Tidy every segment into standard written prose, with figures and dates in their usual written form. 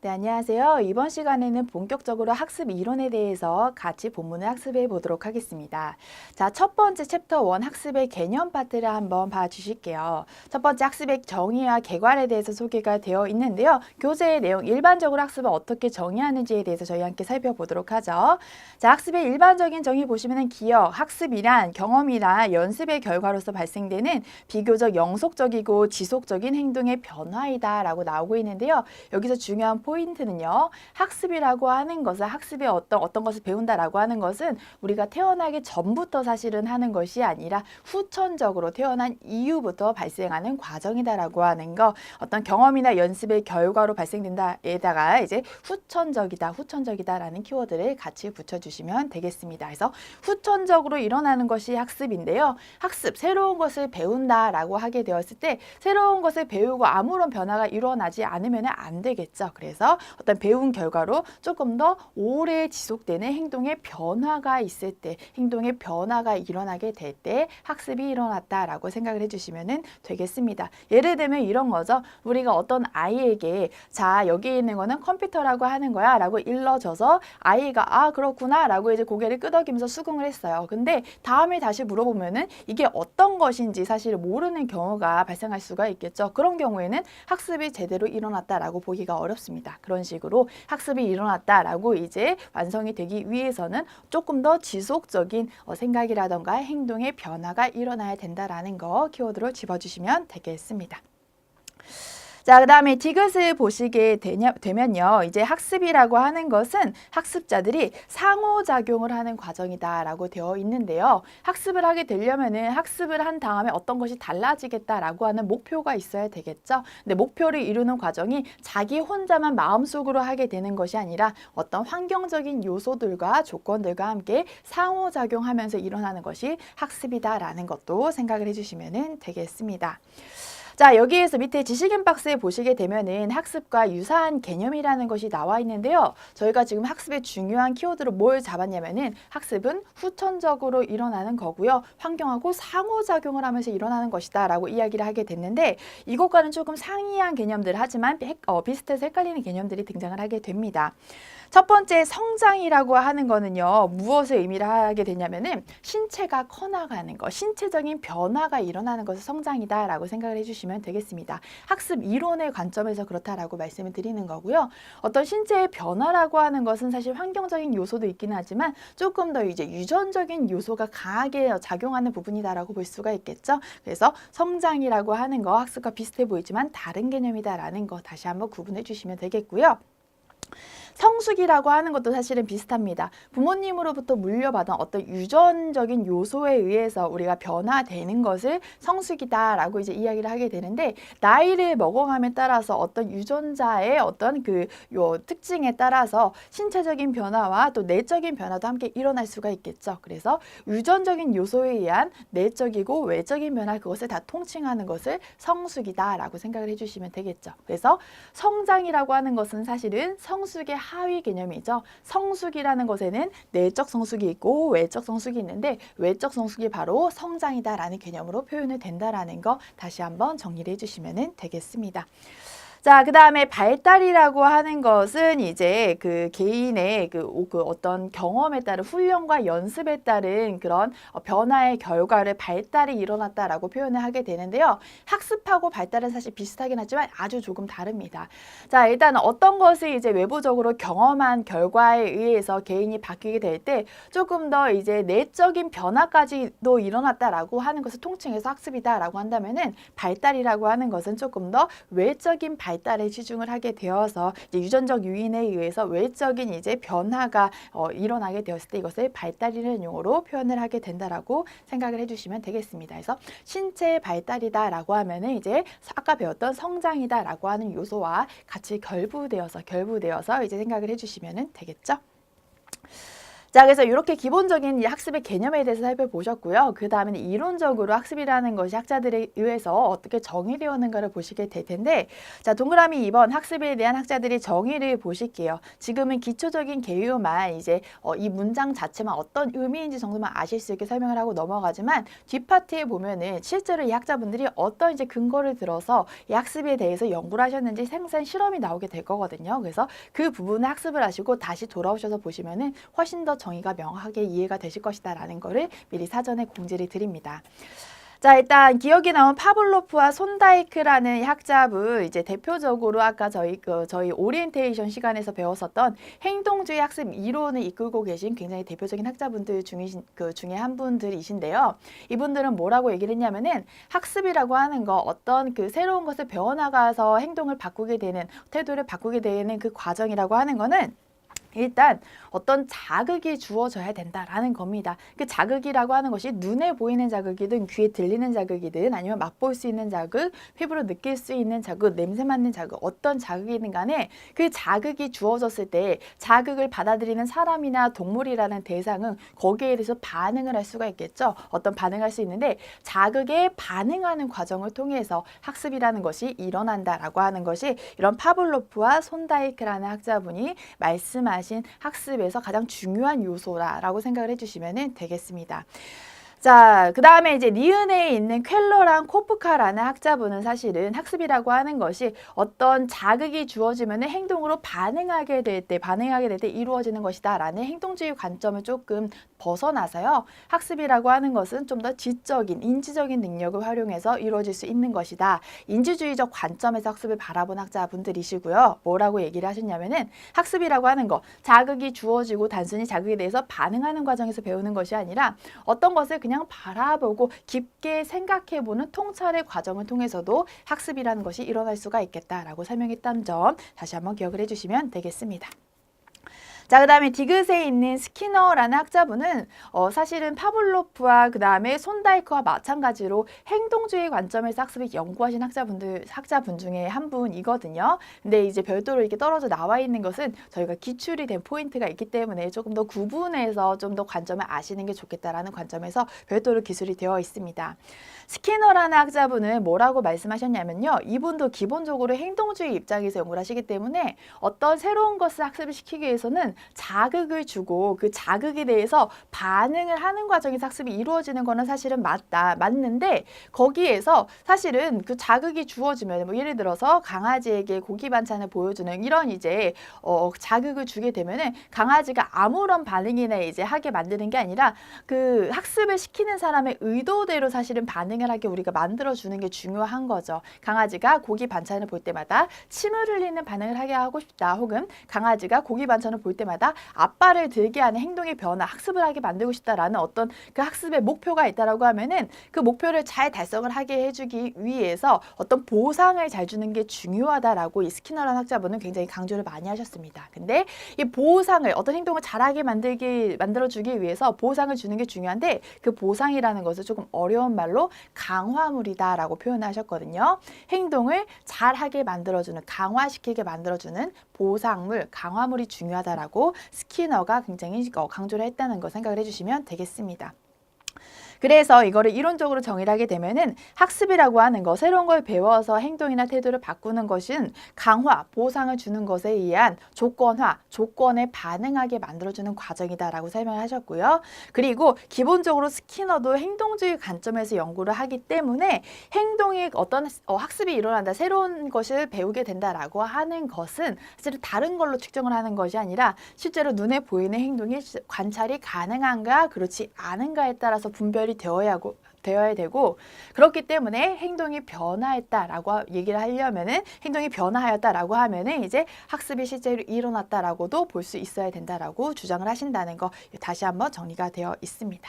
네, 안녕하세요. 이번 시간에는 본격적으로 학습 이론에 대해서 같이 본문을 학습해 보도록 하겠습니다. 자, 첫 번째 챕터 1 학습의 개념 파트를 한번 봐주실게요. 첫 번째 학습의 정의와 개괄에 대해서 소개가 되어 있는데요. 교재의 내용, 일반적으로 학습을 어떻게 정의하는지에 대해서 저희 함께 살펴보도록 하죠. 자, 학습의 일반적인 정의 보시면은 기억, 학습이란 경험이나 연습의 결과로서 발생되는 비교적 영속적이고 지속적인 행동의 변화이다라고 나오고 있는데요. 여기서 중요한 포인트는요. 학습이라고 하는 것은 학습의 어떤 것을 배운다라고 하는 것은 우리가 태어나기 전부터 사실은 하는 것이 아니라 후천적으로 태어난 이후부터 발생하는 과정이다라고 하는 거. 어떤 경험이나 연습의 결과로 발생된다에다가 이제 후천적이다라는 키워드를 같이 붙여주시면 되겠습니다. 그래서 후천적으로 일어나는 것이 학습인데요. 학습, 새로운 것을 배운다라고 하게 되었을 때 새로운 것을 배우고 아무런 변화가 일어나지 않으면 안 되겠죠. 그래서 어떤 배운 결과로 조금 더 오래 지속되는 행동의 변화가 있을 때, 행동의 변화가 일어나게 될 때 학습이 일어났다라고 생각을 해주시면 되겠습니다. 예를 들면 이런 거죠. 우리가 어떤 아이에게 자, 여기 있는 거는 컴퓨터라고 하는 거야 라고 일러줘서 아이가 아, 그렇구나 라고 이제 고개를 끄덕이면서 수긍을 했어요. 근데 다음에 다시 물어보면은 이게 어떤 것인지 사실 모르는 경우가 발생할 수가 있겠죠. 그런 경우에는 학습이 제대로 일어났다라고 보기가 어렵습니다. 그런 식으로 학습이 일어났다라고 이제 완성이 되기 위해서는 조금 더 지속적인 생각이라던가 행동의 변화가 일어나야 된다라는 거 키워드로 집어주시면 되겠습니다. 자, 그 다음에 디귿을 보시게 되면요. 이제 학습이라고 하는 것은 학습자들이 상호작용을 하는 과정이다라고 되어 있는데요. 학습을 하게 되려면은 학습을 한 다음에 어떤 것이 달라지겠다라고 하는 목표가 있어야 되겠죠. 근데 목표를 이루는 과정이 자기 혼자만 마음속으로 하게 되는 것이 아니라 어떤 환경적인 요소들과 조건들과 함께 상호작용하면서 일어나는 것이 학습이다라는 것도 생각을 해주시면 되겠습니다. 자, 여기에서 밑에 지식인 박스에 보시게 되면은 학습과 유사한 개념이라는 것이 나와 있는데요. 저희가 지금 학습의 중요한 키워드로 뭘 잡았냐면은 학습은 후천적으로 일어나는 거고요. 환경하고 상호작용을 하면서 일어나는 것이다 라고 이야기를 하게 됐는데 이것과는 조금 상이한 개념들 하지만 비슷해서 헷갈리는 개념들이 등장을 하게 됩니다. 첫 번째 성장이라고 하는 거는요. 무엇을 의미를 하게 되냐면은 신체가 커나가는 것, 신체적인 변화가 일어나는 것을 성장이다라고 생각을 해주시면 되겠습니다. 학습 이론의 관점에서 그렇다라고 말씀을 드리는 거고요. 어떤 신체의 변화라고 하는 것은 사실 환경적인 요소도 있긴 하지만 조금 더 이제 유전적인 요소가 강하게 작용하는 부분이다라고 볼 수가 있겠죠. 그래서 성장이라고 하는 거 학습과 비슷해 보이지만 다른 개념이다라는 거 다시 한번 구분해 주시면 되겠고요. 성숙이라고 하는 것도 사실은 비슷합니다. 부모님으로부터 물려받은 어떤 유전적인 요소에 의해서 우리가 변화되는 것을 성숙이다라고 이제 이야기를 하게 되는데 나이를 먹어감에 따라서 어떤 유전자의 어떤 특징에 따라서 신체적인 변화와 또 내적인 변화도 함께 일어날 수가 있겠죠. 그래서 유전적인 요소에 의한 내적이고 외적인 변화 그것을 다 통칭하는 것을 성숙이다라고 생각을 해주시면 되겠죠. 그래서 성장이라고 하는 것은 사실은 성숙의 하위 개념이죠. 성숙이라는 것에는 내적 성숙이 있고 외적 성숙이 있는데 외적 성숙이 바로 성장이다라는 개념으로 표현이 된다라는 거 다시 한번 정리를 해주시면 되겠습니다. 자, 그 다음에 발달이라고 하는 것은 이제 그 개인의 그 어떤 경험에 따른 훈련과 연습에 따른 그런 변화의 결과를 발달이 일어났다라고 표현을 하게 되는데요. 학습하고 발달은 사실 비슷하긴 하지만 아주 조금 다릅니다. 자, 일단 어떤 것을 이제 외부적으로 경험한 결과에 의해서 개인이 바뀌게 될 때 조금 더 이제 내적인 변화까지도 일어났다라고 하는 것을 통칭해서 학습이다라고 한다면은 발달이라고 하는 것은 조금 더 외적인 발달에 치중을 하게 되어서 이제 유전적 요인에 의해서 외적인 이제 변화가 일어나게 되었을 때 이것을 발달이라는 용어로 표현을 하게 된다라고 생각을 해주시면 되겠습니다. 그래서 신체의 발달이다라고 하면은 이제 아까 배웠던 성장이다라고 하는 요소와 같이 결부되어서 이제 생각을 해주시면 되겠죠. 자, 그래서 이렇게 기본적인 이 학습의 개념에 대해서 살펴보셨고요. 그 다음에는 이론적으로 학습이라는 것이 학자들에 의해서 어떻게 정의되었는가를 보시게 될 텐데, 자, 동그라미 2번 학습에 대한 학자들의 정의를 보실게요. 지금은 기초적인 개요만 이제 이 문장 자체만 어떤 의미인지 정도만 아실 수 있게 설명을 하고 넘어가지만 뒷파트에 보면은 실제로 이 학자분들이 어떤 이제 근거를 들어서 이 학습에 대해서 연구를 하셨는지 생산 실험이 나오게 될 거거든요. 그래서 그 부분을 학습을 하시고 다시 돌아오셔서 보시면은 훨씬 더 정의가 명확하게 이해가 되실 것이다 라는 거를 미리 사전에 공지를 드립니다. 자, 일단 기억이 나온 파블로프와 손다이크라는 학자분, 이제 대표적으로 아까 저희 오리엔테이션 시간에서 배웠었던 행동주의 학습 이론을 이끌고 계신 굉장히 대표적인 학자분들 중에 한 분들이신데요. 이분들은 뭐라고 얘기를 했냐면은 학습이라고 하는 거, 어떤 그 새로운 것을 배워나가서 행동을 바꾸게 되는, 태도를 바꾸게 되는 그 과정이라고 하는 거는 일단 어떤 자극이 주어져야 된다라는 겁니다. 그 자극이라고 하는 것이 눈에 보이는 자극이든 귀에 들리는 자극이든 아니면 맛볼 수 있는 자극, 피부로 느낄 수 있는 자극, 냄새 맡는 자극, 어떤 자극이든 간에 그 자극이 주어졌을 때 자극을 받아들이는 사람이나 동물이라는 대상은 거기에 대해서 반응을 할 수가 있겠죠. 어떤 반응할 수 있는데 자극에 반응하는 과정을 통해서 학습이라는 것이 일어난다라고 하는 것이 이런 파블로프와 손다이크라는 학자분이 말씀하신 학습에서 가장 중요한 요소라고 생각을 해주시면 되겠습니다. 자, 그 다음에 이제 니은에 있는 쾰러랑 코프카라는 학자분은 사실은 학습이라고 하는 것이 어떤 자극이 주어지면 행동으로 반응하게 될 때 이루어지는 것이다 라는 행동주의 관점을 조금 벗어나서요. 학습이라고 하는 것은 좀 더 지적인, 인지적인 능력을 활용해서 이루어질 수 있는 것이다. 인지주의적 관점에서 학습을 바라본 학자분들이시고요. 뭐라고 얘기를 하셨냐면은 학습이라고 하는 거, 자극이 주어지고 단순히 자극에 대해서 반응하는 과정에서 배우는 것이 아니라 어떤 것을 그냥 바라보고 깊게 생각해보는 통찰의 과정을 통해서도 학습이라는 것이 일어날 수가 있겠다라고 설명했다는 점 다시 한번 기억을 해주시면 되겠습니다. 자, 그 다음에 디귿에 있는 스키너라는 학자분은 사실은 파블로프와 그 다음에 손다이크와 마찬가지로 행동주의 관점에서 학습을 연구하신 학자분 중에 한 분이거든요. 근데 이제 별도로 이렇게 떨어져 나와 있는 것은 저희가 기출이 된 포인트가 있기 때문에 조금 더 구분해서 좀 더 관점을 아시는 게 좋겠다라는 관점에서 별도로 기술이 되어 있습니다. 스키너라는 학자분은 뭐라고 말씀하셨냐면요. 이분도 기본적으로 행동주의 입장에서 연구를 하시기 때문에 어떤 새로운 것을 학습을 시키기 위해서는 자극을 주고 그 자극에 대해서 반응을 하는 과정에서 학습이 이루어지는 거는 사실은 맞는데 거기에서 사실은 그 자극이 주어지면 뭐 예를 들어서 강아지에게 고기 반찬을 보여주는 이런 이제 자극을 주게 되면은 강아지가 아무런 반응이나 이제 하게 만드는 게 아니라 그 학습을 시키는 사람의 의도대로 사실은 반응을 하게 우리가 만들어주는 게 중요한 거죠. 강아지가 고기 반찬을 볼 때마다 침을 흘리는 반응을 하게 하고 싶다. 혹은 강아지가 고기 반찬을 볼 때마다 앞발을 들게 하는 행동의 변화, 학습을 하게 만들고 싶다라는 어떤 그 학습의 목표가 있다라고 하면은 그 목표를 잘 달성을 하게 해주기 위해서 어떤 보상을 잘 주는 게 중요하다라고 이 스키너라는 학자분은 굉장히 강조를 많이 하셨습니다. 근데 이 보상을 어떤 행동을 잘하게 만들어주기 위해서 보상을 주는 게 중요한데 그 보상이라는 것을 조금 어려운 말로 강화물이다라고 표현하셨거든요. 행동을 잘하게 만들어주는, 강화시키게 만들어주는 보상물, 강화물이 중요하다라고 스키너가 굉장히 강조를 했다는 거 생각을 해주시면 되겠습니다. 그래서 이거를 이론적으로 정의를 하게 되면은 학습이라고 하는 거, 새로운 걸 배워서 행동이나 태도를 바꾸는 것은 강화, 보상을 주는 것에 의한 조건화, 조건에 반응하게 만들어주는 과정이다라고 설명을 하셨고요. 그리고 기본적으로 스키너도 행동주의 관점에서 연구를 하기 때문에 행동이 어떤 학습이 일어난다, 새로운 것을 배우게 된다라고 하는 것은 사실은 다른 걸로 측정을 하는 것이 아니라 실제로 눈에 보이는 행동이 관찰이 가능한가, 그렇지 않은가에 따라서 분별이 되어야 되고 그렇기 때문에 행동이 변화했다라고 얘기를 하려면은 행동이 변화하였다라고 하면은 이제 학습이 실제로 일어났다라고도 볼 수 있어야 된다라고 주장을 하신다는 거 다시 한번 정리가 되어 있습니다.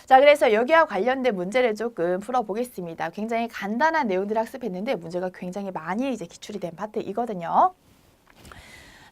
자, 그래서 여기와 관련된 문제를 조금 풀어보겠습니다. 굉장히 간단한 내용들을 학습했는데 문제가 굉장히 많이 이제 기출이 된 파트이거든요.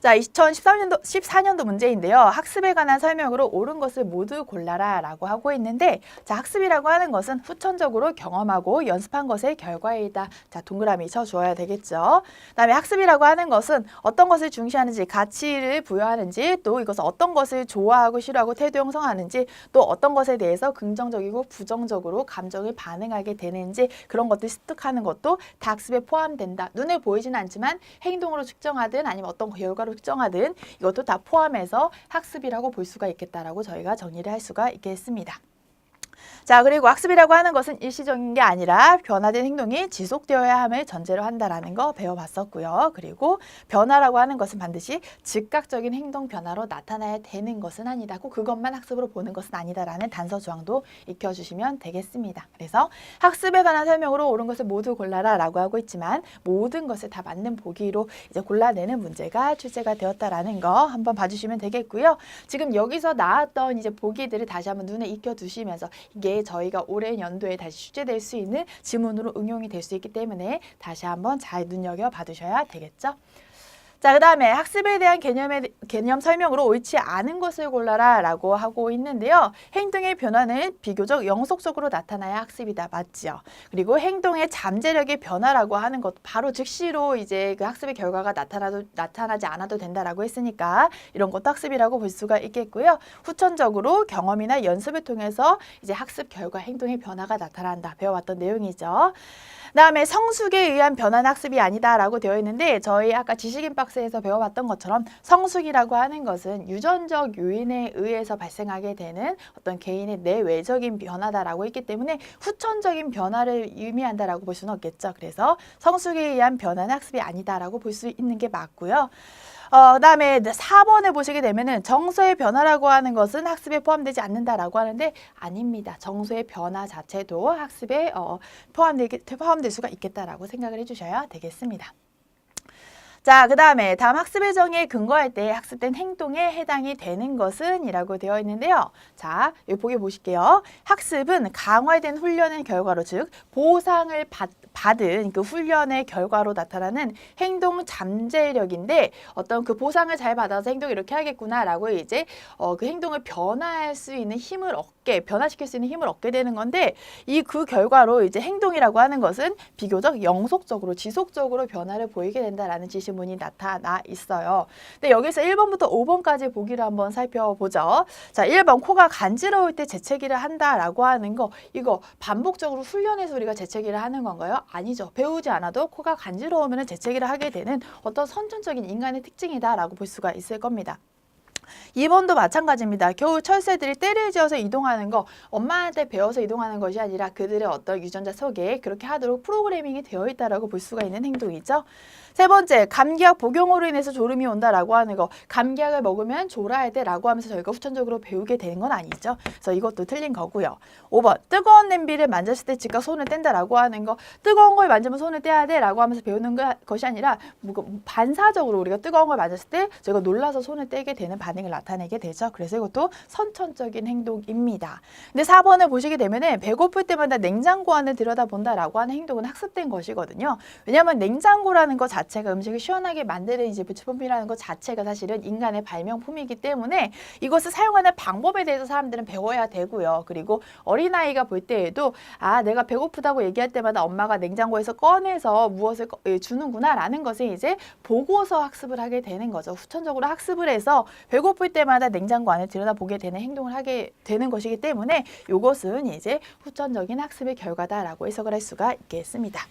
자, 2014년도 문제인데요. 학습에 관한 설명으로 옳은 것을 모두 골라라 라고 하고 있는데, 자, 학습이라고 하는 것은 후천적으로 경험하고 연습한 것의 결과이다. 자, 동그라미 쳐주어야 되겠죠. 그다음에 학습이라고 하는 것은 어떤 것을 중시하는지, 가치를 부여하는지, 또 이것을 어떤 것을 좋아하고 싫어하고 태도 형성하는지, 또 어떤 것에 대해서 긍정적이고 부정적으로 감정을 반응하게 되는지, 그런 것들 습득하는 것도 다 학습에 포함된다. 눈에 보이지는 않지만 행동으로 측정하든 아니면 어떤 결과로 측정하든 이것도 다 포함해서 학습이라고 볼 수가 있겠다라고 저희가 정리를 할 수가 있겠습니다. 자, 그리고 학습이라고 하는 것은 일시적인 게 아니라 변화된 행동이 지속되어야 함을 전제로 한다라는 거 배워봤었고요. 그리고 변화라고 하는 것은 반드시 즉각적인 행동 변화로 나타나야 되는 것은 아니다. 꼭 그것만 학습으로 보는 것은 아니다라는 단서 조항도 익혀주시면 되겠습니다. 그래서 학습에 관한 설명으로 옳은 것을 모두 골라라 라고 하고 있지만 모든 것을 다 맞는 보기로 이제 골라내는 문제가 출제가 되었다라는 거 한번 봐주시면 되겠고요. 지금 여기서 나왔던 이제 보기들을 다시 한번 눈에 익혀두시면서 이게 저희가 올해 연도에 다시 출제될 수 있는 지문으로 응용이 될 수 있기 때문에 다시 한번 잘 눈여겨봐 두셔야 되겠죠. 자, 그 다음에 학습에 대한 개념 설명으로 옳지 않은 것을 골라라 라고 하고 있는데요. 행동의 변화는 비교적 영속적으로 나타나야 학습이다. 맞지요? 그리고 행동의 잠재력의 변화라고 하는 것 바로 즉시로 이제 그 학습의 결과가 나타나지 않아도 된다라고 했으니까 이런 것도 학습이라고 볼 수가 있겠고요. 후천적으로 경험이나 연습을 통해서 이제 학습 결과 행동의 변화가 나타난다. 배워왔던 내용이죠. 그다음에 성숙에 의한 변화는 학습이 아니다라고 되어 있는데 저희 아까 지식인 박스에서 배워봤던 것처럼 성숙이라고 하는 것은 유전적 요인에 의해서 발생하게 되는 어떤 개인의 내외적인 변화다라고 했기 때문에 후천적인 변화를 의미한다라고 볼 수는 없겠죠. 그래서 성숙에 의한 변화는 학습이 아니다라고 볼 수 있는 게 맞고요. 그다음에 4번을 보시게 되면은 정서의 변화라고 하는 것은 학습에 포함되지 않는다라고 하는데 아닙니다. 정서의 변화 자체도 학습에 포함될 수가 있겠다라고 생각을 해주셔야 되겠습니다. 자, 그 다음에 다음 학습의 정의에 근거할 때 학습된 행동에 해당이 되는 것은 이라고 되어 있는데요. 자, 여기 보기 보실게요. 학습은 강화된 훈련의 결과로 즉 보상을 받은 그 훈련의 결과로 나타나는 행동 잠재력인데 어떤 그 보상을 잘 받아서 행동을 이렇게 하겠구나라고 이제 그 행동을 변화할 수 있는 힘을 변화시킬 수 있는 힘을 얻게 되는 건데 그 결과로 이제 행동이라고 하는 것은 비교적 영속적으로 지속적으로 변화를 보이게 된다라는 지시문이 나타나 있어요. 근데 여기서 1번부터 5번까지 보기를 한번 살펴보죠. 자, 1번 코가 간지러울 때 재채기를 한다라고 하는 거 이거 반복적으로 훈련해서 우리가 재채기를 하는 건가요? 아니죠. 배우지 않아도 코가 간지러우면 재채기를 하게 되는 어떤 선천적인 인간의 특징이다라고 볼 수가 있을 겁니다. 2번도 마찬가지입니다. 겨우 철새들이 떼를 지어서 이동하는 거 엄마한테 배워서 이동하는 것이 아니라 그들의 어떤 유전자 속에 그렇게 하도록 프로그래밍이 되어 있다라고 볼 수가 있는 행동이죠. 세 번째, 감기약 복용으로 인해서 졸음이 온다라고 하는 거 감기약을 먹으면 졸아야 돼라고 하면서 저희가 후천적으로 배우게 되는 건 아니죠. 그래서 이것도 틀린 거고요. 5번, 뜨거운 냄비를 만졌을 때 즉각 손을 뗀다라고 하는 거 뜨거운 걸 만지면 손을 떼야 돼라고 하면서 배우는 것이 아니라 반사적으로 우리가 뜨거운 걸 만졌을 때 저희가 놀라서 손을 떼게 되는 반응을 나타내게 되죠. 그래서 이것도 선천적인 행동입니다. 근데 4번을 보시게 되면은 배고플 때마다 냉장고 안을 들여다본다라고 하는 행동은 학습된 것이거든요. 왜냐하면 냉장고라는 것 자체가 음식을 시원하게 만드는 이제 부치품이라는 것 자체가 사실은 인간의 발명품이기 때문에 이것을 사용하는 방법에 대해서 사람들은 배워야 되고요. 그리고 어린아이가 볼 때에도 내가 배고프다고 얘기할 때마다 엄마가 냉장고에서 꺼내서 무엇을 주는구나 라는 것을 이제 보고서 학습을 하게 되는 거죠. 후천적으로 학습을 해서 배고플 때마다 냉장고 안에 들여다보게 되는 행동을 하게 되는 것이기 때문에 이것은 이제 후천적인 학습의 결과다라고 해석을 할 수가 있겠습니다.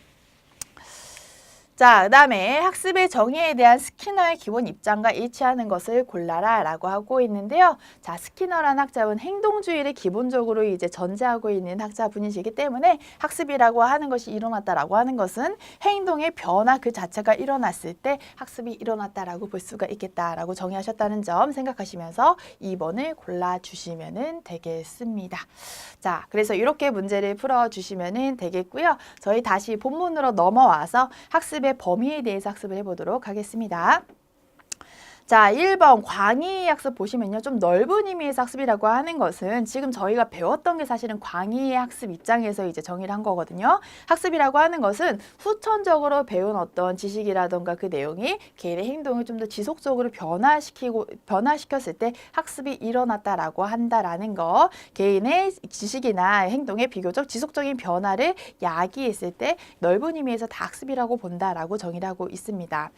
자, 그 다음에 학습의 정의에 대한 스키너의 기본 입장과 일치하는 것을 골라라 라고 하고 있는데요. 자, 스키너라는 학자분 행동주의를 기본적으로 이제 전제하고 있는 학자분이시기 때문에 학습이라고 하는 것이 일어났다라고 하는 것은 행동의 변화 그 자체가 일어났을 때 학습이 일어났다라고 볼 수가 있겠다라고 정의하셨다는 점 생각하시면서 2번을 골라주시면 되겠습니다. 자, 그래서 이렇게 문제를 풀어주시면 되겠고요. 저희 다시 본문으로 넘어와서 학습의 범위에 대해서 학습을 해보도록 하겠습니다. 자, 1번 광의 학습 보시면요. 좀 넓은 의미에서 학습이라고 하는 것은 지금 저희가 배웠던 게 사실은 광의의 학습 입장에서 이제 정의를 한 거거든요. 학습이라고 하는 것은 후천적으로 배운 어떤 지식이라던가 그 내용이 개인의 행동을 좀 더 지속적으로 변화시켰을 때 학습이 일어났다라고 한다라는 거. 개인의 지식이나 행동의 비교적 지속적인 변화를 야기했을 때 넓은 의미에서 다 학습이라고 본다라고 정의를 하고 있습니다.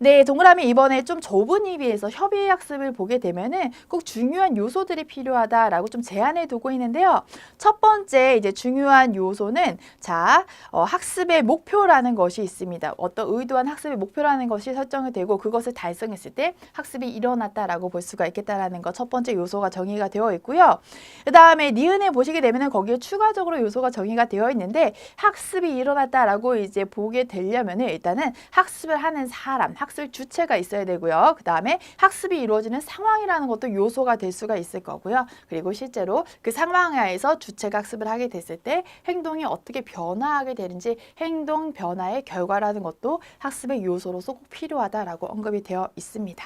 네, 동그라미 이번에 좀 좁은 의미에서 협의 학습을 보게 되면은 꼭 중요한 요소들이 필요하다라고 좀 제한해 두고 있는데요. 첫 번째 이제 중요한 요소는 자, 학습의 목표라는 것이 있습니다. 어떤 의도한 학습의 목표라는 것이 설정이 되고 그것을 달성했을 때 학습이 일어났다라고 볼 수가 있겠다라는 거 첫 번째 요소가 정의가 되어 있고요. 그 다음에 니은에 보시게 되면은 거기에 추가적으로 요소가 정의가 되어 있는데 학습이 일어났다라고 이제 보게 되려면은 일단은 학습을 하는 사람, 학습 주체가 있어야 되고요. 그 다음에 학습이 이루어지는 상황이라는 것도 요소가 될 수가 있을 거고요. 그리고 실제로 그 상황하에서 주체가 학습을 하게 됐을 때 행동이 어떻게 변화하게 되는지 행동 변화의 결과라는 것도 학습의 요소로서 꼭 필요하다라고 언급이 되어 있습니다.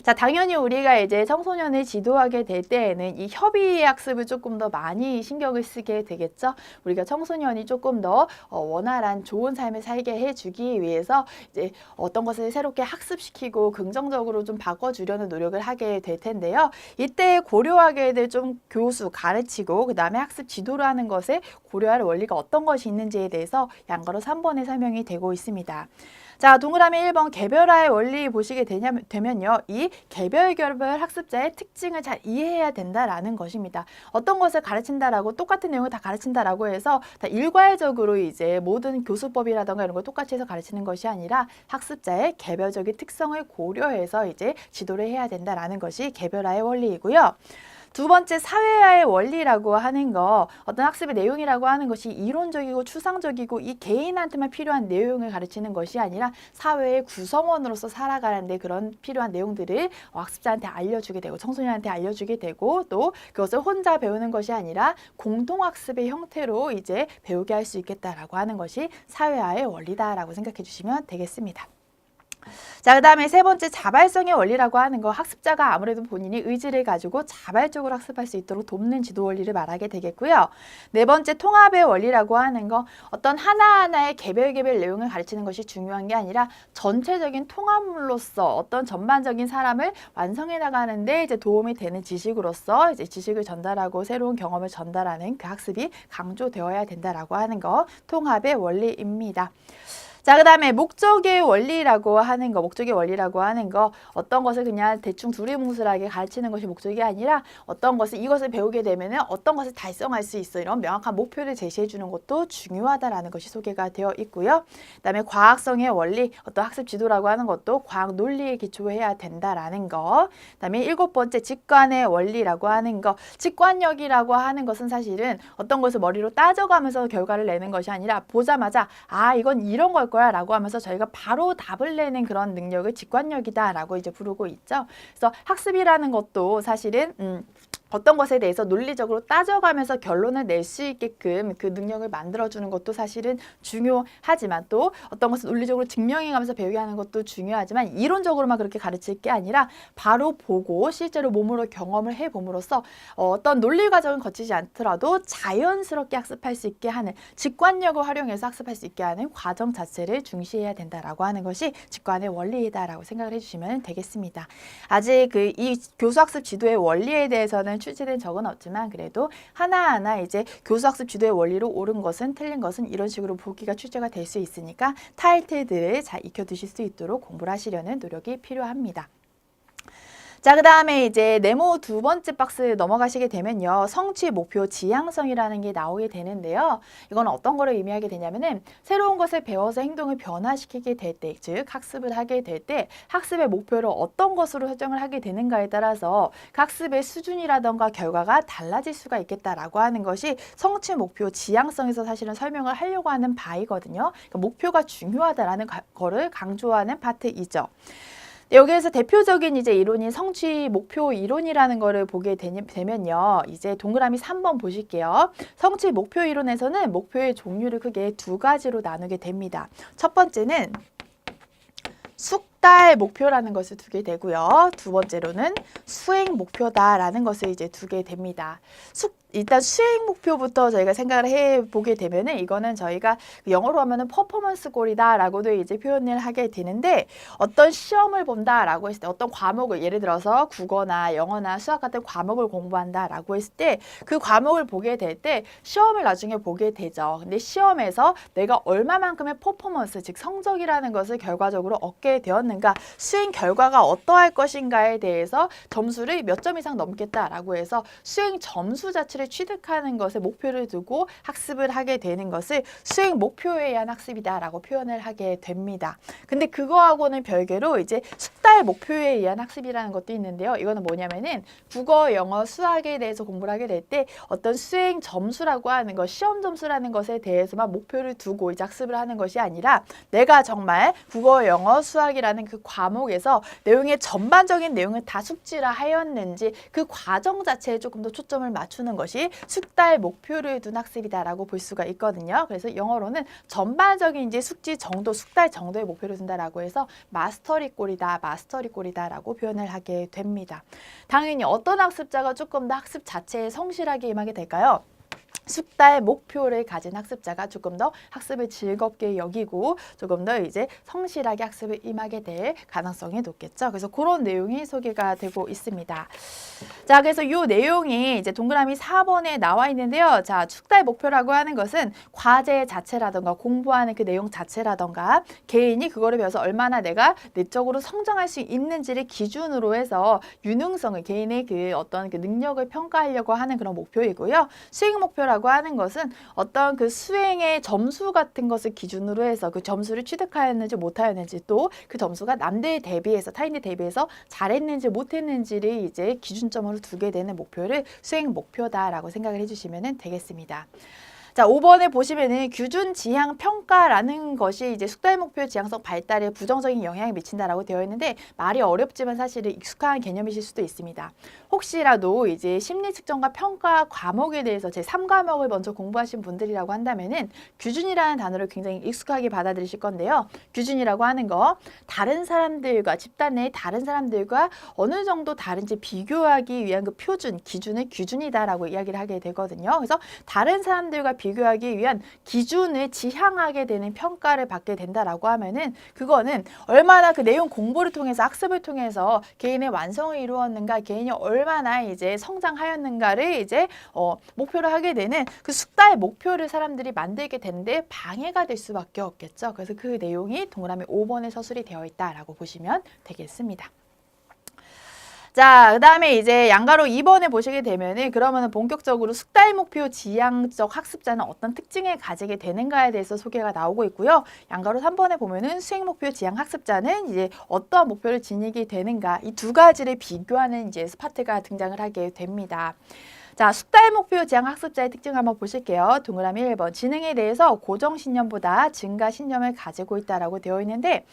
자, 당연히 우리가 이제 청소년을 지도하게 될 때에는 이 협의 학습을 조금 더 많이 신경을 쓰게 되겠죠. 우리가 청소년이 조금 더 원활한 좋은 삶을 살게 해주기 위해서 이제 어떤 것을 새롭게 학습시키고 긍정적으로 좀 바꿔주려는 노력을 하게 될 텐데요. 이때 고려하게 될 좀 교수, 가르치고 그 다음에 학습 지도를 하는 것에 고려할 원리가 어떤 것이 있는지에 대해서 양가로 3번에 설명이 되고 있습니다. 자, 동그라미 1번 개별화의 원리 보시게 되면요. 이 개별 학습자의 특징을 잘 이해해야 된다라는 것입니다. 어떤 것을 가르친다라고 똑같은 내용을 다 가르친다라고 해서 다 일괄적으로 이제 모든 교수법이라던가 이런 걸 똑같이 해서 가르치는 것이 아니라 학습자의 개별적인 특성을 고려해서 이제 지도를 해야 된다라는 것이 개별화의 원리이고요. 두 번째 사회화의 원리라고 하는 거 어떤 학습의 내용이라고 하는 것이 이론적이고 추상적이고 이 개인한테만 필요한 내용을 가르치는 것이 아니라 사회의 구성원으로서 살아가는데 그런 필요한 내용들을 학습자한테 알려주게 되고 청소년한테 알려주게 되고 또 그것을 혼자 배우는 것이 아니라 공동학습의 형태로 이제 배우게 할 수 있겠다라고 하는 것이 사회화의 원리다라고 생각해 주시면 되겠습니다. 자, 그 다음에 세 번째 자발성의 원리라고 하는 거 학습자가 아무래도 본인이 의지를 가지고 자발적으로 학습할 수 있도록 돕는 지도 원리를 말하게 되겠고요. 네 번째 통합의 원리라고 하는 거 어떤 하나하나의 개별 내용을 가르치는 것이 중요한 게 아니라 전체적인 통합물로서 어떤 전반적인 사람을 완성해 나가는데 이제 도움이 되는 지식으로서 이제 지식을 전달하고 새로운 경험을 전달하는 그 학습이 강조되어야 된다라고 하는 거 통합의 원리입니다. 자, 그 다음에 목적의 원리라고 하는 거, 어떤 것을 그냥 대충 두리뭉술하게 가르치는 것이 목적이 아니라 어떤 것을 이것을 배우게 되면은 어떤 것을 달성할 수 있어 이런 명확한 목표를 제시해 주는 것도 중요하다라는 것이 소개가 되어 있고요. 그 다음에 과학성의 원리, 어떤 학습 지도라고 하는 것도 과학 논리에 기초해야 된다라는 거. 그 다음에 7번째 직관의 원리라고 하는 거, 직관력이라고 하는 것은 사실은 어떤 것을 머리로 따져가면서 결과를 내는 것이 아니라 보자마자 아, 이건 이런 걸 거야 라고 하면서 저희가 바로 답을 내는 그런 능력을 직관력이다 라고 이제 부르고 있죠. 그래서 학습이라는 것도 사실은 어떤 것에 대해서 논리적으로 따져가면서 결론을 낼 수 있게끔 그 능력을 만들어주는 것도 사실은 중요하지만 또 어떤 것을 논리적으로 증명해가면서 배우게 하는 것도 중요하지만 이론적으로만 그렇게 가르칠 게 아니라 바로 보고 실제로 몸으로 경험을 해봄으로써 어떤 논리 과정을 거치지 않더라도 자연스럽게 학습할 수 있게 하는 직관력을 활용해서 학습할 수 있게 하는 과정 자체를 중시해야 된다라고 하는 것이 직관의 원리이다라고 생각을 해주시면 되겠습니다. 아직 이 교수학습 지도의 원리에 대해서는 출제된 적은 없지만 그래도 하나하나 이제 교수학습 지도의 원리로 옳은 것은 틀린 것은 이런 식으로 보기가 출제가 될 수 있으니까 타이틀들을 잘 익혀두실 수 있도록 공부를 하시려는 노력이 필요합니다. 자, 그 다음에 이제 네모 두 번째 박스 넘어가시게 되면요. 성취, 목표, 지향성이라는 게 나오게 되는데요. 이건 어떤 거를 의미하게 되냐면은 새로운 것을 배워서 행동을 변화시키게 될 때, 즉 학습을 하게 될 때 학습의 목표를 어떤 것으로 설정을 하게 되는가에 따라서 그 학습의 수준이라던가 결과가 달라질 수가 있겠다라고 하는 것이 성취, 목표, 지향성에서 사실은 설명을 하려고 하는 바이거든요. 그러니까 목표가 중요하다라는 거를 강조하는 파트이죠. 여기에서 대표적인 이제 이론인 성취 목표 이론이라는 거를 보게 되면요. 이제 동그라미 3번 보실게요. 성취 목표 이론에서는 목표의 종류를 크게 두 가지로 나누게 됩니다. 첫 번째는 숙달 목표라는 것을 두게 되고요. 두 번째로는 수행 목표다라는 것을 이제 두게 됩니다. 일단 수행 목표부터 저희가 생각을 해보게 되면은 이거는 저희가 영어로 하면은 퍼포먼스 골이다라고도 이제 표현을 하게 되는데 어떤 시험을 본다라고 했을 때 어떤 과목을 예를 들어서 국어나 영어나 수학 같은 과목을 공부한다라고 했을 때 그 과목을 보게 될 때 시험을 나중에 보게 되죠. 근데 시험에서 내가 얼마만큼의 퍼포먼스 즉 성적이라는 것을 결과적으로 얻게 되었는가 수행 결과가 어떠할 것인가에 대해서 점수를 몇 점 이상 넘겠다라고 해서 수행 점수 자체를 취득하는 것에 목표를 두고 학습을 하게 되는 것을 수행 목표에 의한 학습이다라고 표현을 하게 됩니다. 근데 그거하고는 별개로 이제 숙달 목표에 의한 학습이라는 것도 있는데요. 이거는 뭐냐면은 국어, 영어, 수학에 대해서 공부를 하게 될 때 어떤 수행 점수라고 하는 것, 시험 점수라는 것에 대해서만 목표를 두고 이제 학습을 하는 것이 아니라 내가 정말 국어, 영어, 수학이라는 그 과목에서 내용의 전반적인 내용을 다 숙지를 하였는지 그 과정 자체에 조금 더 초점을 맞추는 것이 숙달 목표를 둔 학습이다라고 볼 수가 있거든요. 그래서 영어로는 전반적인 이제 숙지 정도, 숙달 정도의 목표를 둔다라고 해서 마스터리 꼴이다, 마스터리 꼴이다라고 표현을 하게 됩니다. 당연히 어떤 학습자가 조금 더 학습 자체에 성실하게 임하게 될까요? 숙달 목표를 가진 학습자가 조금 더 학습을 즐겁게 여기고 조금 더 이제 성실하게 학습을 임하게 될 가능성이 높겠죠. 그래서 그런 내용이 소개가 되고 있습니다. 자, 그래서 이 내용이 이제 동그라미 4번에 나와 있는데요. 자, 숙달 목표라고 하는 것은 과제 자체라던가 공부하는 그 내용 자체라던가 개인이 그거를 배워서 얼마나 내가 내적으로 성장할 수 있는지를 기준으로 해서 유능성을 개인의 그 어떤 그 능력을 평가하려고 하는 그런 목표이고요. 수행 목표라고 하는 것은 어떤 그 수행의 점수 같은 것을 기준으로 해서 그 점수를 취득하였는지 못하였는지 또 그 점수가 남들 대비해서 타인들 대비해서 잘했는지 못했는지를 이제 기준점으로 두게 되는 목표를 수행 목표다라고 생각을 해주시면 되겠습니다. 자, 5번에 보시면은 규준 지향 평가라는 것이 이제 숙달 목표 지향성 발달에 부정적인 영향을 미친다라고 되어 있는데 말이 어렵지만 사실은 익숙한 개념이실 수도 있습니다. 혹시라도 이제 심리 측정과 평가 과목에 대해서 제 3과목을 먼저 공부하신 분들이라고 한다면은 규준이라는 단어를 굉장히 익숙하게 받아들이실 건데요. 규준이라고 하는 거 다른 사람들과 집단 내 다른 사람들과 어느 정도 다른지 비교하기 위한 그 표준, 기준을 규준이다라고 이야기를 하게 되거든요. 그래서 다른 사람들과 비교하기 위한 기준을 지향하게 되는 평가를 받게 된다라고 하면은 그거는 얼마나 그 내용 공부를 통해서 학습을 통해서 개인의 완성을 이루었는가, 개인이 얼마나 이제 성장하였는가를 이제 목표를 하게 되는 그 숙달 목표를 사람들이 만들게 되는데 방해가 될 수밖에 없겠죠. 그래서 그 내용이 동그라미 5번에 서술이 되어 있다라고 보시면 되겠습니다. 자, 그 다음에 이제 양가로 2번에 보시게 되면은 그러면은 본격적으로 숙달 목표 지향적 학습자는 어떤 특징을 가지게 되는가에 대해서 소개가 나오고 있고요. 양가로 3번에 보면은 수행 목표 지향 학습자는 이제 어떠한 목표를 지니게 되는가 이 두 가지를 비교하는 이제 스파트가 등장을 하게 됩니다. 자, 숙달 목표 지향 학습자의 특징을 한번 보실게요. 동그라미 1번 지능에 대해서 고정 신념보다 증가 신념을 가지고 있다라고 되어 있는데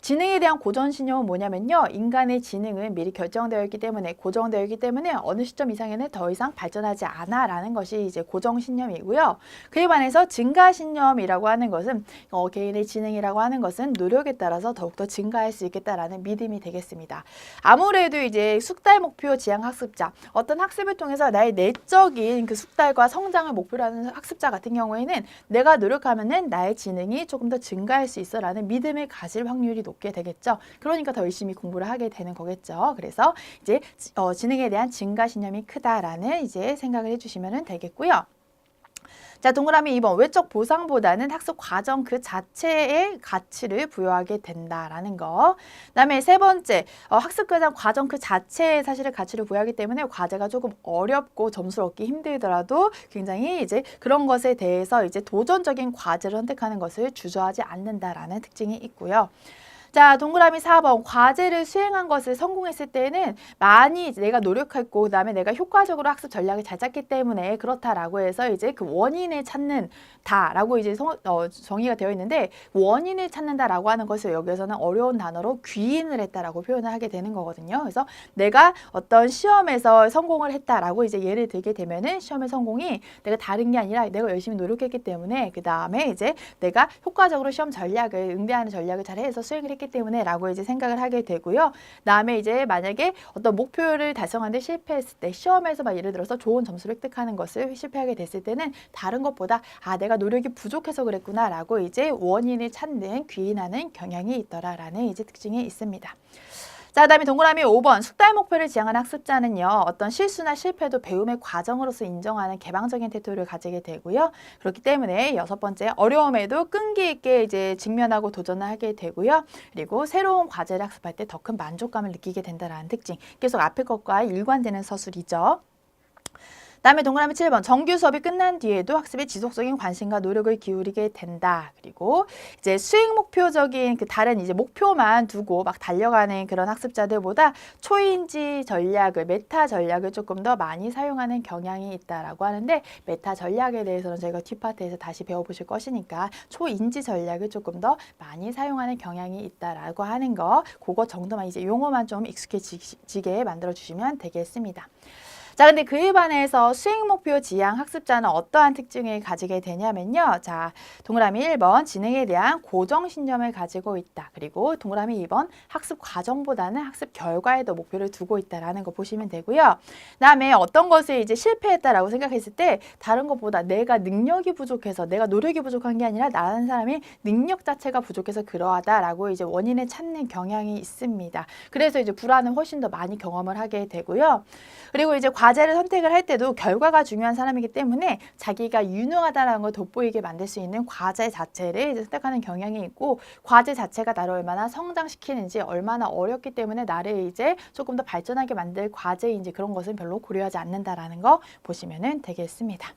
지능에 대한 고정 신념은 뭐냐면요. 인간의 지능은 미리 결정되어 있기 때문에 고정되어 있기 때문에 어느 시점 이상에는 더 이상 발전하지 않아라는 것이 이제 고정 신념이고요. 그에 반해서 증가 신념이라고 하는 것은 개인의 지능이라고 하는 것은 노력에 따라서 더욱더 증가할 수 있겠다라는 믿음이 되겠습니다. 아무래도 이제 숙달 목표 지향 학습자 어떤 학습을 통해서 나의 내적인 그 숙달과 성장을 목표로 하는 학습자 같은 경우에는 내가 노력하면은 나의 지능이 조금 더 증가할 수 있어라는 믿음을 가질 확률이 높게 되겠죠. 그러니까 더 열심히 공부를 하게 되는 거겠죠. 그래서 이제 지능에 대한 증가 신념이 크다라는 이제 생각을 해주시면 되겠고요. 자, 동그라미 2번 외적 보상보다는 학습 과정 그 자체의 가치를 부여하게 된다라는 거. 그다음에 세 번째, 학습 과정 그 자체에 사실은 가치를 부여하기 때문에 과제가 조금 어렵고 점수를 얻기 힘들더라도 굉장히 이제 그런 것에 대해서 이제 도전적인 과제를 선택하는 것을 주저하지 않는다라는 특징이 있고요. 자, 동그라미 4번 과제를 수행한 것을 성공했을 때는 많이 내가 노력했고 그다음에 내가 효과적으로 학습 전략을 잘 짰기 때문에 그렇다라고 해서 이제 그 원인을 찾는 다라고 이제 정의가 되어 있는데 원인을 찾는다라고 하는 것을 여기에서는 어려운 단어로 귀인을 했다라고 표현을 하게 되는 거거든요. 그래서 내가 어떤 시험에서 성공을 했다라고 이제 예를 들게 되면은 시험의 성공이 내가 다른 게 아니라 내가 열심히 노력했기 때문에 그다음에 이제 내가 효과적으로 시험 전략을 응대하는 전략을 잘 해서 수행을 했기 했기 때문에 라고 이제 생각을 하게 되고요. 그다음에 이제 만약에 어떤 목표를 달성하는데 실패했을 때 시험에서 막 예를 들어서 좋은 점수를 획득하는 것을 실패하게 됐을 때는 다른 것보다 내가 노력이 부족해서 그랬구나 라고 이제 원인을 찾는 귀인하는 경향이 있더라라는 이제 특징이 있습니다. 자, 그다음에 동그라미 5번 숙달 목표를 지향하는 학습자는요. 어떤 실수나 실패도 배움의 과정으로서 인정하는 개방적인 태도를 가지게 되고요. 그렇기 때문에 6번째 어려움에도 끈기 있게 이제 직면하고 도전을 하게 되고요. 그리고 새로운 과제를 학습할 때 더 큰 만족감을 느끼게 된다라는 특징. 계속 앞에 것과 일관되는 서술이죠. 다음에 동그라미 7번 정규 수업이 끝난 뒤에도 학습에 지속적인 관심과 노력을 기울이게 된다. 그리고 이제 수익 목표적인 그 다른 이제 목표만 두고 막 달려가는 그런 학습자들보다 초인지 전략을 메타 전략을 조금 더 많이 사용하는 경향이 있다라고 하는데 메타 전략에 대해서는 저희가 뒷파트에서 다시 배워보실 것이니까 초인지 전략을 조금 더 많이 사용하는 경향이 있다라고 하는 거 그거 정도만 이제 용어만 좀 익숙해지게 만들어 주시면 되겠습니다. 자, 근데 그에 반해서 수익 목표 지향 학습자는 어떠한 특징을 가지게 되냐면요. 자, 동그라미 1번 지능에 대한 고정 신념을 가지고 있다. 그리고 동그라미 2번 학습 과정보다는 학습 결과에도 목표를 두고 있다라는 거 보시면 되고요. 그다음에 어떤 것을 이제 실패했다라고 생각했을 때 다른 것보다 내가 능력이 부족해서 내가 노력이 부족한 게 아니라 나라는 사람이 능력 자체가 부족해서 그러하다라고 이제 원인을 찾는 경향이 있습니다. 그래서 이제 불안을 훨씬 더 많이 경험을 하게 되고요. 그리고 이제 과제를 선택을 할 때도 결과가 중요한 사람이기 때문에 자기가 유능하다라는 걸 돋보이게 만들 수 있는 과제 자체를 이제 선택하는 경향이 있고 과제 자체가 나를 얼마나 성장시키는지 얼마나 어렵기 때문에 나를 이제 조금 더 발전하게 만들 과제인지 그런 것은 별로 고려하지 않는다라는 거 보시면 되겠습니다.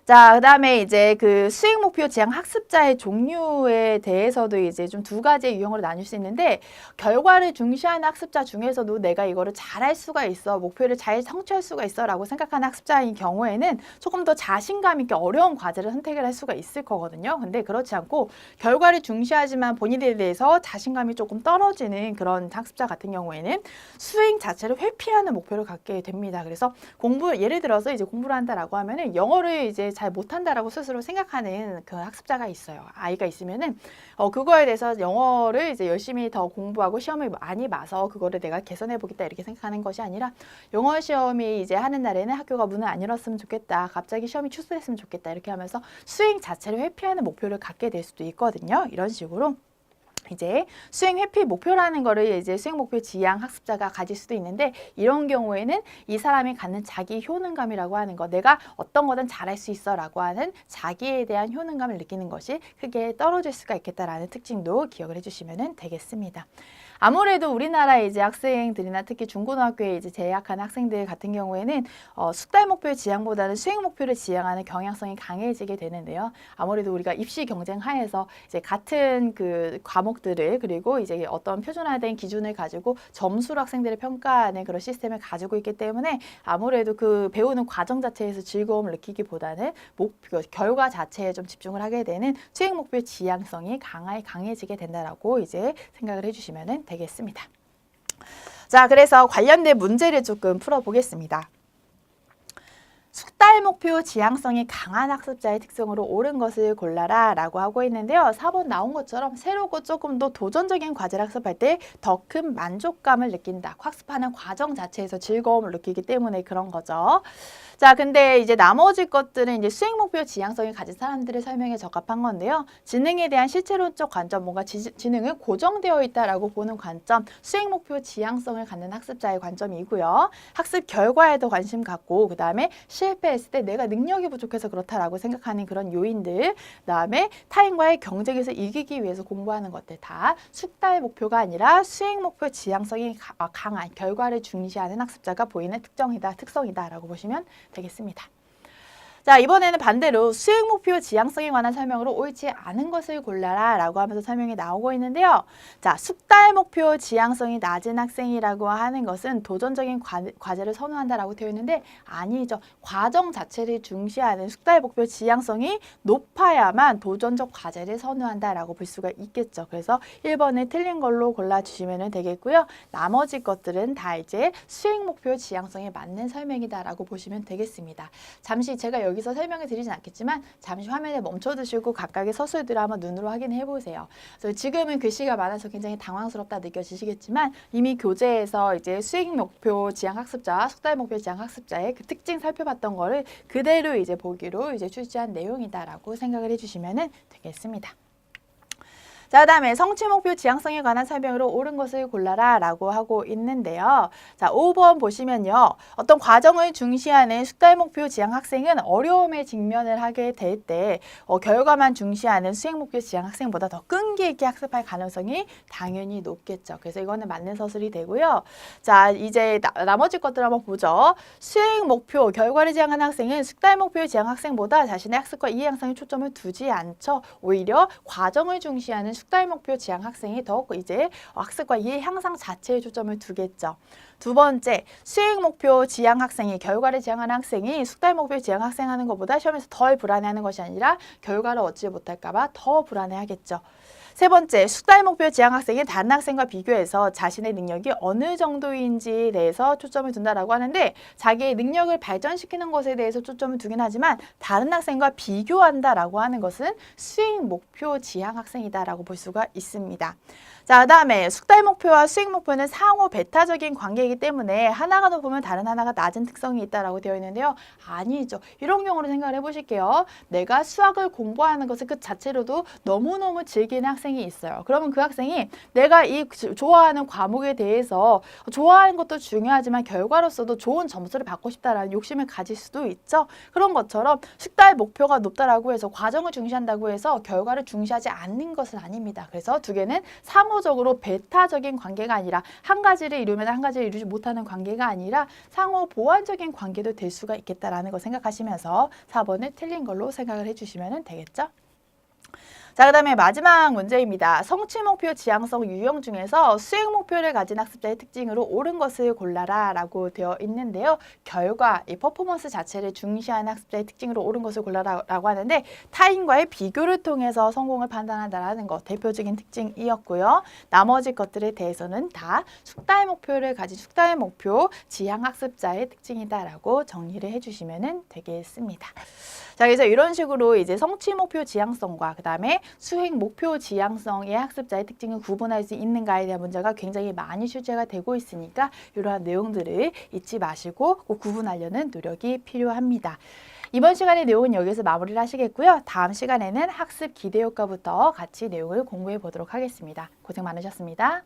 자, 그다음에 이제 그 수익 목표 지향 학습자의 종류에 대해서도 이제 좀 두 가지의 유형으로 나눌 수 있는데 결과를 중시하는 학습자 중에서도 내가 이거를 잘할 수가 있어, 목표를 잘 성취할 수가 있어라고 생각하는 학습자인 경우에는 조금 더 자신감 있게 어려운 과제를 선택을 할 수가 있을 거거든요. 근데 그렇지 않고 결과를 중시하지만 본인에 대해서 자신감이 조금 떨어지는 그런 학습자 같은 경우에는 수익 자체를 회피하는 목표를 갖게 됩니다. 그래서 예를 들어서 이제 공부를 한다라고 하면은 영어를 이제 잘 못한다라고 스스로 생각하는 그 학습자가 있어요. 아이가 있으면은 그거에 대해서 영어를 이제 열심히 더 공부하고 시험을 많이 봐서 그거를 내가 개선해 보겠다 이렇게 생각하는 것이 아니라 영어 시험이 이제 하는 날에는 학교가 문을 안 열었으면 좋겠다. 갑자기 시험이 취소했으면 좋겠다. 이렇게 하면서 수행 자체를 회피하는 목표를 갖게 될 수도 있거든요. 이런 식으로. 이제 수행 회피 목표라는 거를 이제 수행 목표 지향 학습자가 가질 수도 있는데 이런 경우에는 이 사람이 갖는 자기 효능감이라고 하는 거 내가 어떤 거든 잘할 수 있어 라고 하는 자기에 대한 효능감을 느끼는 것이 크게 떨어질 수가 있겠다라는 특징도 기억을 해주시면 되겠습니다. 아무래도 우리나라 이제 학생들이나 특히 중고등학교에 이제 재학하는 학생들 같은 경우에는 숙달 목표 지향보다는 수행 목표를 지향하는 경향성이 강해지게 되는데요. 아무래도 우리가 입시 경쟁 하에서 이제 같은 그 과목들을 그리고 이제 어떤 표준화된 기준을 가지고 점수로 학생들을 평가하는 그런 시스템을 가지고 있기 때문에 아무래도 그 배우는 과정 자체에서 즐거움을 느끼기보다는 목표, 결과 자체에 좀 집중을 하게 되는 수행 목표 지향성이 강해지게 된다라고 이제 생각을 해주시면 되겠습니다. 자, 그래서 관련된 문제를 조금 풀어보겠습니다. 숙달 목표 지향성이 강한 학습자의 특성으로 옳은 것을 골라라 라고 하고 있는데요. 4번 나온 것처럼 새롭고 조금 더 도전적인 과제를 학습할 때 더 큰 만족감을 느낀다. 학습하는 과정 자체에서 즐거움을 느끼기 때문에 그런 거죠. 자, 근데 이제 나머지 것들은 이제 수행 목표 지향성이 가진 사람들의 설명에 적합한 건데요. 지능에 대한 실체론적 관점, 뭔가 지능은 고정되어 있다라고 보는 관점, 수행 목표 지향성을 갖는 학습자의 관점이고요. 학습 결과에도 관심 갖고 그 다음에 실패했을 때 내가 능력이 부족해서 그렇다라고 생각하는 그런 요인들, 그다음에 타인과의 경쟁에서 이기기 위해서 공부하는 것들 다 숙달 목표가 아니라 수행 목표 지향성이 강한 결과를 중시하는 학습자가 보이는 특성이다라고 보시면 되겠습니다. 자, 이번에는 반대로 수행 목표 지향성에 관한 설명으로 옳지 않은 것을 골라라 라고 하면서 설명이 나오고 있는데요. 자, 숙달 목표 지향성이 낮은 학생이라고 하는 것은 도전적인 과제를 선호한다라고 되어 있는데 아니죠. 과정 자체를 중시하는 숙달 목표 지향성이 높아야만 도전적 과제를 선호한다라고 볼 수가 있겠죠. 그래서 1번을 틀린 걸로 골라주시면 되겠고요. 나머지 것들은 다 이제 수행 목표 지향성에 맞는 설명이다라고 보시면 되겠습니다. 잠시 제가 여기 여기서 설명을 드리진 않겠지만 잠시 화면에 멈춰두시고 각각의 서술들을 한번 눈으로 확인해 보세요. 그래서 지금은 글씨가 많아서 굉장히 당황스럽다 느껴지시겠지만 이미 교재에서 이제 수행 목표 지향 학습자와 숙달 목표 지향 학습자의 그 특징 살펴봤던 거를 그대로 이제 보기로 이제 출제한 내용이다라고 생각을 해주시면 되겠습니다. 자, 그다음에 성취 목표 지향성에 관한 설명으로 옳은 것을 골라라 라고 하고 있는데요. 자, 5번 보시면요. 어떤 과정을 중시하는 숙달 목표 지향 학생은 어려움에 직면을 하게 될 때 결과만 중시하는 수행 목표 지향 학생보다 더 끈기 있게 학습할 가능성이 당연히 높겠죠. 그래서 이거는 맞는 서술이 되고요. 자, 이제 나머지 것들 한번 보죠. 수행 목표, 결과를 지향하는 학생은 숙달 목표 지향 학생보다 자신의 학습과 이해 향상에 초점을 두지 않죠. 오히려 과정을 중시하는 숙달 목표 지향 학생이 더욱 이제 학습과 이해 향상 자체에 초점을 두겠죠. 두 번째, 수행 목표 지향 학생이 결과를 지향하는 학생이 숙달 목표 지향 학생 하는 것보다 시험에서 덜 불안해하는 것이 아니라 결과를 얻지 못할까 봐 더 불안해하겠죠. 세 번째, 숙달 목표 지향 학생이 다른 학생과 비교해서 자신의 능력이 어느 정도인지에 대해서 초점을 둔다라고 하는데 자기의 능력을 발전시키는 것에 대해서 초점을 두긴 하지만 다른 학생과 비교한다라고 하는 것은 수행 목표 지향 학생이다라고 볼 수가 있습니다. 자, 그다음에 숙달 목표와 수행 목표는 상호 배타적인 관계이기 때문에 하나가 높으면 다른 하나가 낮은 특성이 있다라고 되어 있는데요. 아니죠. 이런 경우로 생각을 해보실게요. 내가 수학을 공부하는 것을 그 자체로도 너무너무 즐기는 학생이 있어요. 그러면 그 학생이 내가 이 좋아하는 과목에 대해서 좋아하는 것도 중요하지만 결과로서도 좋은 점수를 받고 싶다라는 욕심을 가질 수도 있죠. 그런 것처럼 숙달 목표가 높다라고 해서 과정을 중시한다고 해서 결과를 중시하지 않는 것은 아닙니다. 그래서 두 개는 상호적으로 배타적인 관계가 아니라 한 가지를 이루면 한 가지를 이루지 못하는 관계가 아니라 상호 보완적인 관계도 될 수가 있겠다라는 거 생각하시면서 4번을 틀린 걸로 생각을 해주시면 되겠죠. 자, 그 다음에 마지막 문제입니다. 성취 목표 지향성 유형 중에서 수행 목표를 가진 학습자의 특징으로 옳은 것을 골라라 라고 되어 있는데요. 결과, 이 퍼포먼스 자체를 중시하는 학습자의 특징으로 옳은 것을 골라라 라고 하는데 타인과의 비교를 통해서 성공을 판단한다라는 것 대표적인 특징이었고요. 나머지 것들에 대해서는 다 숙달 목표를 가진 숙달 목표 지향 학습자의 특징이다라고 정리를 해주시면 되겠습니다. 자, 그래서 이런 식으로 이제 성취 목표 지향성과 그 다음에 수행 목표 지향성의 학습자의 특징을 구분할 수 있는가에 대한 문제가 굉장히 많이 출제가 되고 있으니까 이러한 내용들을 잊지 마시고 꼭 구분하려는 노력이 필요합니다. 이번 시간의 내용은 여기서 마무리를 하시겠고요. 다음 시간에는 학습 기대 효과부터 같이 내용을 공부해 보도록 하겠습니다. 고생 많으셨습니다.